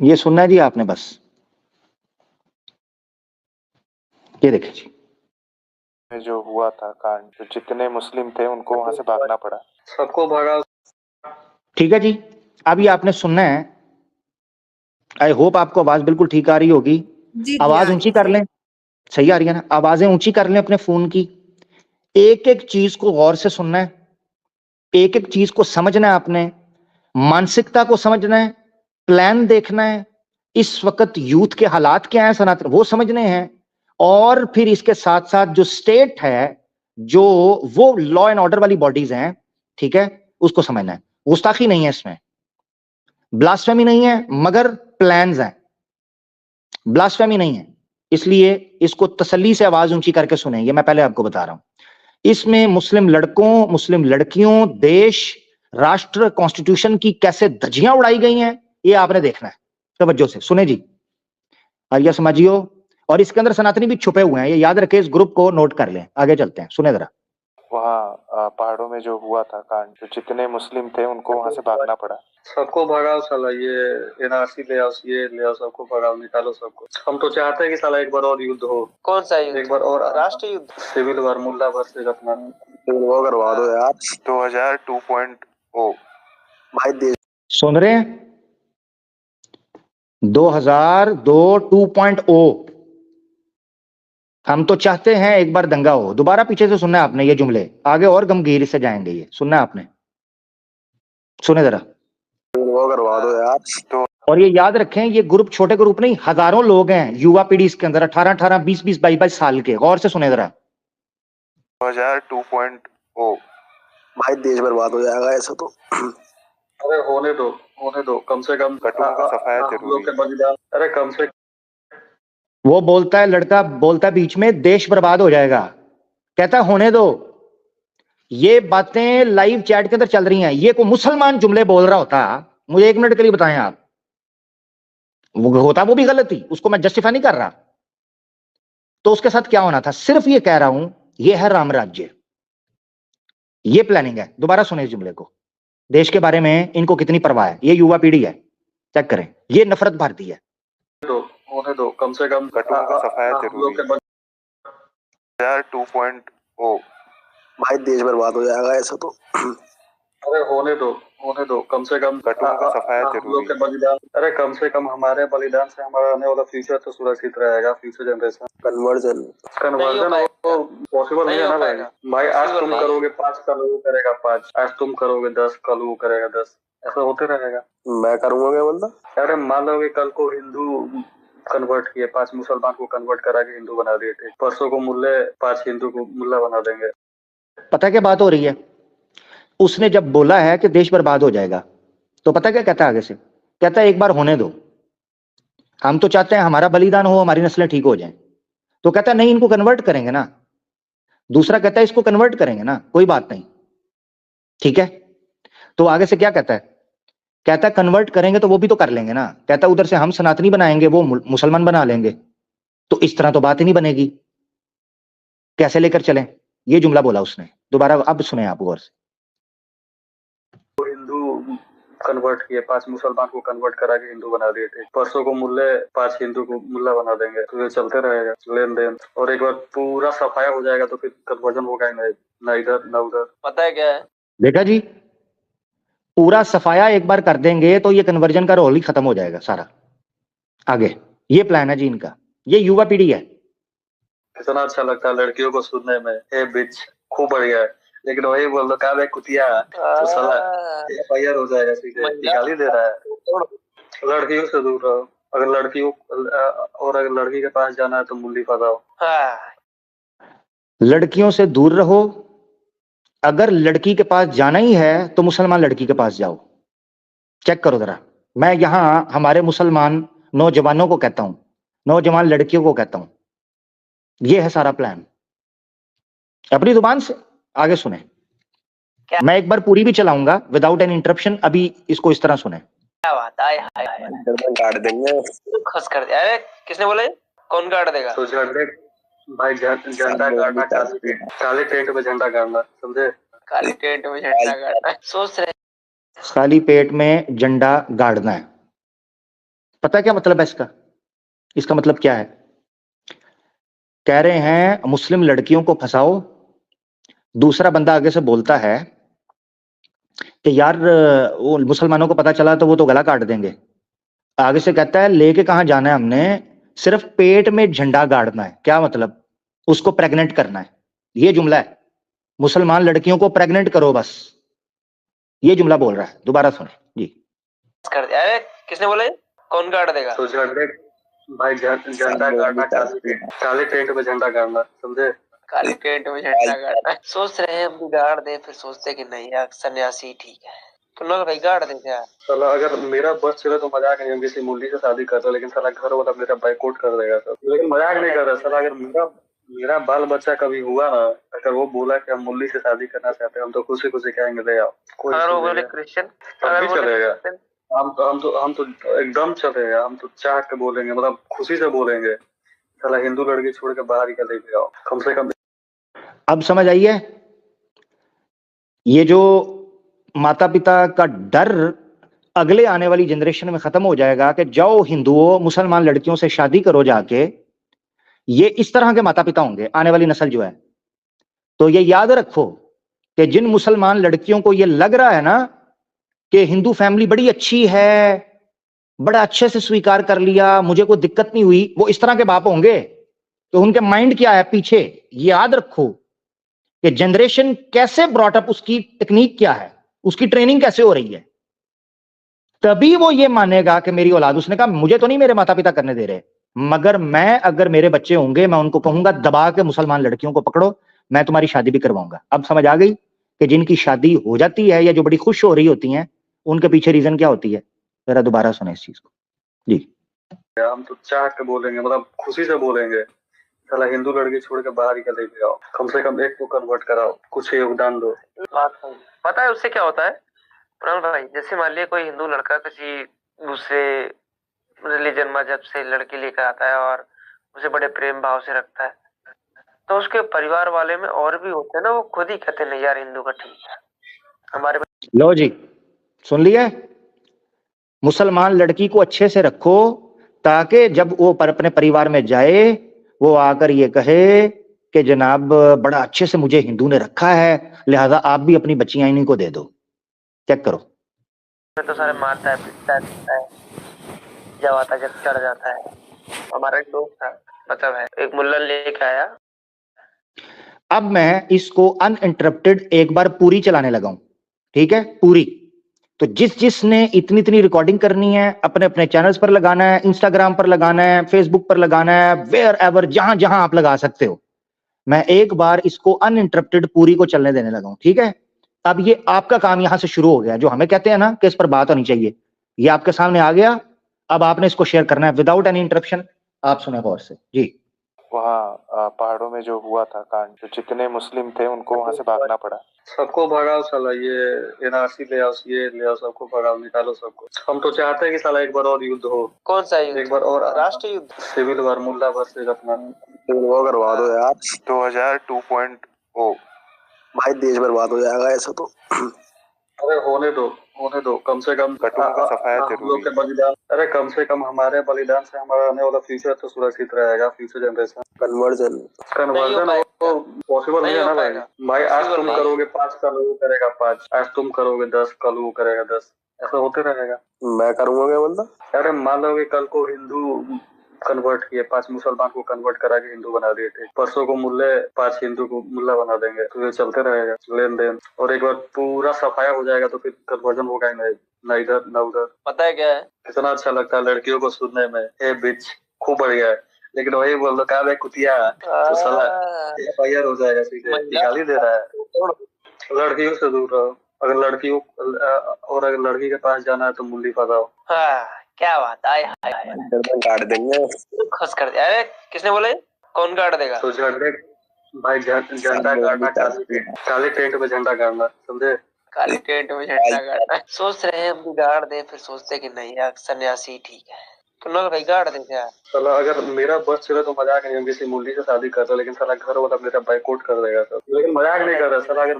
ये सुनना है जी आपने बस, ये देखिए जी। जो हुआ था कांड, जो जितने मुस्लिम थे उनको वहां से भागना पड़ा, सबको भगा। ठीक है जी, अब ये आपने सुनना है। आई होप आपको आवाज बिल्कुल ठीक आ रही होगी। आवाज ऊंची कर लें, सही आ रही है ना? आवाजें ऊंची कर लें अपने फोन की। एक एक चीज को गौर से सुनना है, एक एक चीज को समझना है आपने, मानसिकता को समझना है, प्लान देखना है, इस वक्त यूथ के हालात क्या हैं सनातन वो समझने हैं, और फिर इसके साथ साथ जो स्टेट है, जो वो लॉ एंड ऑर्डर वाली बॉडीज हैं, ठीक है, उसको समझना है। गुस्ताखी नहीं है इसमें, ब्लास्फेमी नहीं है, मगर प्लान्स हैं। ब्लास्फेमी नहीं है, इसलिए इसको तसल्ली से आवाज ऊंची करके सुने, ये मैं पहले आपको बता रहा हूं। इसमें मुस्लिम लड़कों, मुस्लिम लड़कियों, देश, राष्ट्र, कॉन्स्टिट्यूशन की कैसे धज्जियां उड़ाई गई हैं, ये आपने देखना है। तवज्जो से सुने जी, आर्य समाजियों, और इसके अंदर सनातनी भी छुपे हुए हैं, ये याद रखे, इस ग्रुप को नोट कर लें। आगे चलते हैं, सुने जरा। वहाँ पहाड़ों में जो हुआ था कांड, जो जितने मुस्लिम थे उनको वहां से भागना पड़ा, सबको भगाओ साला, ये एनआरसी ले आओ, ये ले आओ, सबको भगाओ, निकालो सबको। हम तो चाहते हैं कि साला एक बार और युद्ध हो। कौन सा युद्ध? एक बार और राष्ट्र युद्ध, सिविल वार, मुल्ला वर्सेस अपना सिविल वॉर करवा दो यार। 2002.0 भाई देश, सुन रहे हैं? 2002 2.0। हम तो चाहते हैं एक बार दंगा हो। दोबारा पीछे से सुनना है आपने ये जुमले, आगे और गंभीर से जाएंगे, ये सुनना है आपने, सुने जरा। वो करवा दो यार। तो और ये याद रखें, ये ग्रुप छोटे ग्रुप नहीं, हजारों लोग हैं युवा पीढ़ी इसके अंदर, 18-18, 20-20, 22-22 साल के। गौर से सुने जरा। 2002.0 भाई देश बर्बाद हो जाएगा ऐसा तो। अरे होने दो, कम से कम कटुओं का सफाया जरूरी है। अरे कम से, वो बोलता है, लड़का बोलता है बीच में, देश बर्बाद हो जाएगा, कहता है होने दो। ये बातें लाइव चैट के अंदर चल रही हैं। ये कोई मुसलमान जुमले बोल रहा होता, मुझे 1 मिनट के लिए बताएं आप, वो होता वो भी गलत ही, उसको मैं जस्टिफाई नहीं कर रहा, तो उसके साथ क्या होना था, सिर्फ ये कह रहा हूं, ये है राम राज्य, ये प्लानिंग है। दोबारा सुने इस जुमले को, देश के बारे में इनको कितनी परवाह है, ये युवा पीढ़ी है, चेक करें, ये नफरत भारती है। होने दो, कम से कम कटुओं का सफाया जरूरी है। 2002.0 भाई देश बर्बाद हो जाएगा ऐसा तो। अरे होने दो, कम से कम कटुओं का सफाया जरूरी है। बलिदान, अरे कम से कम हमारे बलिदान से हमारा आने वाला फ्यूचर तो सुरक्षित रहेगा, फ्यूचर जनरेशन। कन्वर्जन पॉसिबल नहीं है ना भाई। भाई आज तुम करोगे 5, कल वो करेगा 5, आज तुम करोगे 10, कल वो करेगा 10, ऐसा होते रहेगा। मैं करूंगा क्या बंदा? अरे मान लो कि कल को हिंदू कन्वर्ट किए, 5 मुसलमान को कन्वर्ट करा के हिंदू बना दिए थे, परसों को मुल्ले 5 हिंदू को मुल्ला बना देंगे। पता क्या बात हो रही है? उसने जब बोला है कि देश बर्बाद हो जाएगा, तो पता क्या कहता है आगे से? कहता है एक बार होने दो, हम तो चाहते हैं हमारा बलिदान हो, हमारी नस्लें ठीक हो जाएं। तो कहता है नहीं, इनको कन्वर्ट करेंगे ना। दूसरा कहता है इसको कन्वर्ट करेंगे ना, कोई बात नहीं, ठीक है। तो आगे से क्या कहता है? कहता है कन्वर्ट करेंगे तो वो भी तो कर लेंगे ना। कहता है उधर से हम सनातनी बनाएंगे, वो मुसलमान बना लेंगे, तो इस तरह तो बात ही नहीं बनेगी, कैसे लेकर चलें? ये जुमला बोला उसने। दोबारा अब सुने आप गौर से। हिंदू कन्वर्ट किए, 5 मुसलमान को कन्वर्ट करा के हिंदू बना दिए थे, परसों को मुल्ले 5 हिंदू को मुल्ला बना देंगे, तो ये चलते रहेगा लेन देन, और एक बार पूरा सफाया हो जाएगा तो फिर कन्वर्जन होगा ही नहीं, ना इधर ना उधर। पता है क्या है? देखा जी, पूरा सफाया एक बार कर देंगे तो ये कन्वर्जन का रोल ही खत्म हो जाएगा सारा। आगे ये प्लान है जी इनका, ये युवा पीढ़ी है। कितना अच्छा लगता है लड़कियों को सुनने में, ए बिच, खूब बढ़िया है, लेकिन वही बोल दो का कुतिया तो साला FIR हो जाएगा, सीधे गाली दे रहा है। लड़कियों से दूर रहो, अगर लड़कियों और अगर लड़की के पास जाना है तो मुल्ली फंसाओ। लड़कियों से दूर रहो, अगर लड़की के पास जाना ही है तो मुसलमान लड़की के पास जाओ। चेक करो जरा, मैं यहां हमारे मुसलमान नौजवानों को कहता हूं, नौजवान लड़कियों को कहता हूं, यह है सारा प्लान, अपनी जुबान से। आगे सुने, मैं एक बार पूरी भी चलाऊंगा विदाउट एन इंटरप्शन, अभी इसको इस तरह सुने। क्या बात है, काट देंगे, खुश कर दिया। अरे किसने बोला? कौन काट देगा? तो झंडे भाई, झंडा गाड़ना, काले टेंट में झंडा गाड़ना, समझे? काले टेंट में झंडा गाड़ना सोच रहे, खाली पेट में झंडा गाड़ना है। पता है क्या मतलब है इसका? इसका मतलब क्या है? कह रहे हैं मुस्लिम लड़कियों को फंसाओ, दूसरा बंदा आगे से बोलता है कि यार वो मुसलमानों को पता चला तो वो तो गला काट देंगे। आगे से कहता है लेके कहां जाना है हमने, सिर्फ पेट में झंडा गाड़ना है। क्या मतलब? उसको प्रेग्नेंट करना है। ये जुमला है, मुसलमान लड़कियों को प्रेग्नेंट करो बस, ये जुमला बोल रहा है। दोबारा सुने जी। कर दिया। अरे किसने बोला ये? कौन गाड़ देगा? तो झंडे भाई झंडा गाड़ना, काले टेंट में झंडा गाड़ना, समझे? काली टेंट में झंडा गाड़ना सोच रहे हैं हम भी गाड़ दे, फिर सोचते कि नहीं यार सन्यासी ठीक है। कुणाल भाई गाड़ दे क्या? साला अगर मेरा बस चले तो मजाक नहीं, हम किसी मुल्ली से शादी कर रहे, लेकिन साला घर वाला मेरा बाइकआउट कर देगा सर। लेकिन मजाक नहीं कर रहा साला, अगर मेरा बाल बच्चा कभी हुआ ना, अगर वो बोला कि हम मुल्ली से शादी करना चाहते हैं, हम तो खुशी खुशी कहेंगे ले आओ। अगर वो बोले क्रिश्चियन, तब भी चलेगा। हम तो एकदम चलेगा, हम तो चाह के बोलेंगे, मतलब खुशी से बोलेंगे साला हिंदू लड़की छोड़ के बाहर ही का लेके आओ कम से कम। अब समझ आई है? ये जो माता पिता का डर अगले आने वाली जनरेशन में खत्म हो जाएगा कि जाओ हिंदुओं मुसलमान लड़कियों से शादी करो जाके, ये इस तरह के माता पिता होंगे आने वाली नस्ल जो है। तो ये याद रखो कि जिन मुसलमान लड़कियों को ये लग रहा है ना कि हिंदू फैमिली बड़ी अच्छी है, बड़ा अच्छे से स्वीकार कर लिया, मुझे कोई दिक्कत नहीं हुई, वो इस तरह के बाप होंगे। तो उनके माइंड क्या है पीछे, याद रखो कि जनरेशन कैसे ब्रॉट अप, उसकी टेक्निक क्या है, उसकी ट्रेनिंग कैसे हो रही है, तभी वो ये मानेगा कि मेरी औलाद। उसने कहा मुझे तो नहीं मेरे माता पिता करने दे रहे, मगर मैं अगर मेरे बच्चे होंगे मैं उनको कहूंगा दबा के मुसलमान लड़कियों को पकड़ो, मैं तुम्हारी शादी भी करवाऊंगा। अब समझ आ गई कि जिनकी शादी हो जाती है या जो बड़ी खुश हो रही होती हैं, उनके पीछे रीजन क्या होती है? जरा दोबारा सुने इस चीज को जी। हम तो चाह के बोलेंगे, मतलब खुशी से बोलेंगे साला हिंदू लड़की छोड़ के बाहर ही का लेके आओ, कम से कम एक को कन्वर्ट कराओ, कुछ योगदान दो। पता है उससे क्या होता है कुणाल भाई? जैसे मान लिया कोई हिंदू लड़का किसी दूसरे रिलीजन मजहब से लड़की लेकर आता है और उसे बड़े प्रेम भाव से रखता है, तो उसके परिवार वाले में और भी होते हैं ना, वो खुद ही कहते नहीं यार हिंदू का ठीक है हमारे। लो जी, सुन लिया? मुसलमान लड़की को अच्छे से रखो ताकि जब वो अपने परिवार में जाए वो आकर ये कहे कि जनाब बड़ा अच्छे से मुझे हिंदू ने रखा है, लिहाजा आप भी अपनी बच्चियां इन्हीं को दे दो। चेक करो। तो सारे मारता है, पीटता है, जब आता जब चढ़ जाता है। हमारा एक दोस्त था, मतलब है, एक मुल्ला लेके आया। अब मैं इसको अनइंटरप्टेड एक बार पूरी चलाने लगा हूं, ठीक है? पूरी। तो जिसने इतनी रिकॉर्डिंग करनी है अपने अपने चैनल्स पर लगाना है, इंस्टाग्राम पर लगाना है, फेसबुक पर लगाना है, वेयर एवर, जहां जहां आप लगा सकते हो। मैं एक बार इसको अनइंटरप्टेड पूरी को चलने देने लगा हूं, ठीक है? अब ये आपका काम यहां से शुरू हो गया, जो हमें कहते हैं ना कि इस पर बात होनी चाहिए, ये आपके सामने आ गया। अब आपने इसको शेयर करना है विदाउट एनी इंटरप्शन। आप सुने गौर से जी। वहाँ पहाड़ों में जो हुआ था कांड, जो जितने मुस्लिम थे उनको वहां से भागना पड़ा। सबको भगाओ साला, ये एनआरसी ले आओ, ये ले आओ, सबको भगाओ, निकालो सबको। हम तो चाहते हैं कि साला एक बार और युद्ध हो। कौन सा युद्ध? एक बार और राष्ट्रीय युद्ध, सिविल वार, मुल्ला वर्सेस अपना वो करवा दो यार। 2000 2.0 भाई देश बर्बाद हो जाएगा ऐसा तो। अरे होने दो कम से कम कटुओं का सफाया जरूरी है। बलिदान, अरे कम से कम हमारे बलिदान से हमारा आने वाला फ्यूचर तो सुरक्षित रहेगा, फ्यूचर जनरेशन। कन्वर्जन पॉसिबल नहीं है ना भाई। भाई आज तुम करोगे 5, कल वो करेगा 5, आज तुम करोगे 10, कल वो करेगा 10, ऐसा होते रहेगा। मैं करूंगा क्या बोलता? अरे मान लो कि कल को हिंदू कन्वर्ट किए, 5 मुसलमान को कन्वर्ट करा के हिंदू बना दिए थे, परसों को मुल्ले 5 हिंदू को मुल्ला बना देंगे, तो ये चलते रहेगा लेन देन। और एक बार पूरा सफाया हो जाएगा तो फिर कन्वर्जन होगा ही नहीं, ना इधर ना उधर। पता है क्या है? कितना अच्छा लगता है लड़कियों को सुनने में, हे बिच, खूब बढ़िया है। लेकिन वही बोल दो क्या कुतिया, तो साला FIR हो जाएगा, सीधे गाली दे रहा है। लड़कियों से दूर रहो, अगर लड़कियों और अगर लड़की के पास जाना है तो मुल्ली फंसाओ। क्या बात है, गर्दन काट देंगे, खुश कर दिया। अरे किसने बोला? कौन काट देगा? तो झंडे भाई झंडा गाड़ना, काले टेंट में झंडा गाड़ना, समझे? काली टेंट में झंडा गाड़ना सोच रहे हैं हम भी गाड़ दे, फिर सोचते कि नहीं यार सन्यासी ठीक है। कुणाल भाई गाड़ दे क्या? साला अगर मेरा बस चले तो मजाक नहीं, हम किसी मुल्ली से शादी कर रहे, लेकिन साला घर वाला मेरा बाइकआउट कर देगा सर। लेकिन मजाक नहीं कर रहा साला, अगर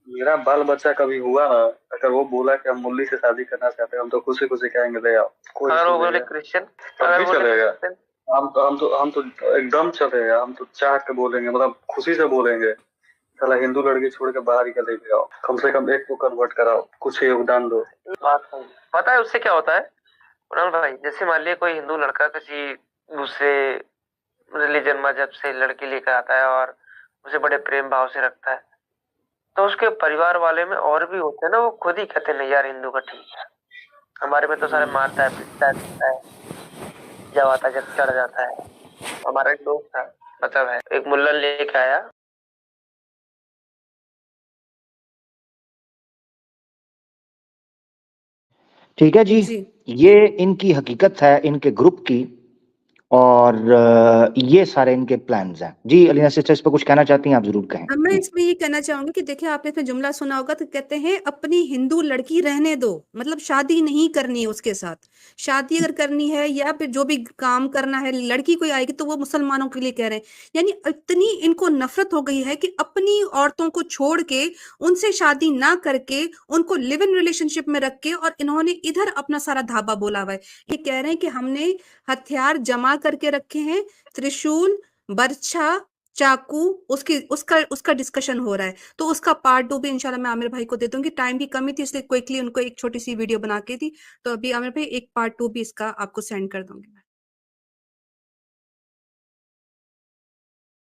मेरा बाल बच्चा कभी हुआ ना, अगर वो बोला कि हम मुरली से शादी करना चाहते हैं, हम तो खुशी खुशी कहेंगे ले आओ, कोई अगर वो इशू नहीं बोले है, क्रिश्चियन, तब अगर भी बोले चलेगा। क्रिश्चियन, हम तो एकदम चलेगा, हम तो चाह के बोलेंगे, मतलब खुशी से बोलेंगे, साला हिंदू लड़की छोड़ के बाहर ही का लेके आओ, कम से कम एक को कन्वर्ट कराओ, कुछ योगदान दो। बात सही। पता है उससे क्या होता है कुणाल भाई, जैसे मान लिया कोई हिंदू लड़का किसी दूसरे रिलीजन मजहब से लड़की लेकर आता है और उसे बड़े प्रेम भाव से रखता है, तो उसके परिवार वाले में और भी होते हैं ना, वो खुद ही कहते नहीं यार हिंदू का ठीक है, हमारे में तो सारे मारता है, पीटता है, जब आता है जब चढ़ जाता है। हमारा एक दोस्त था, मतलब है, एक मुल्लन लेके आया, ठीक है जी, ये इनकी हकीकत है इनके ग्रुप की, और ये सारे इनके प्लान्स हैं। जी अलीना सिस्टर, इस पर कुछ कहना चाहती हैं आप? जरूर कहें। मैं इसमें ये कहना चाहूंगी कि देखिए आपने इसमें जुमला सुना होगा, तो कहते हैं अपनी हिंदू लड़की रहने दो, मतलब शादी नहीं करनी है उसके साथ। शादी अगर करनी है या फिर जो भी काम करना है, लड़की कोई आएगी तो वो मुसलमानों के लिए कह रहे हैं। यानी इतनी इनको नफरत हो गई है कि अपनी औरतों को छोड़ के, उनसे शादी ना करके, उनको लिव इन रिलेशनशिप में रख के, और इन्होंने इधर अपना सारा धाबा बोला हुआ है। ये कह रहे हैं कि हमने हथियार जमा करके रखे हैं, त्रिशूल, बर्छा, चाकू, उसका डिस्कशन हो रहा है। तो उसका पार्ट 2 भी इंशाल्लाह मैं आमिर भाई को दे दूंगी। टाइम की कमी थी इसलिए क्विकली उनको एक छोटी सी वीडियो बना के दी, तो अभी आमिर भाई एक पार्ट 2 भी इसका आपको सेंड कर दूंगी मैं।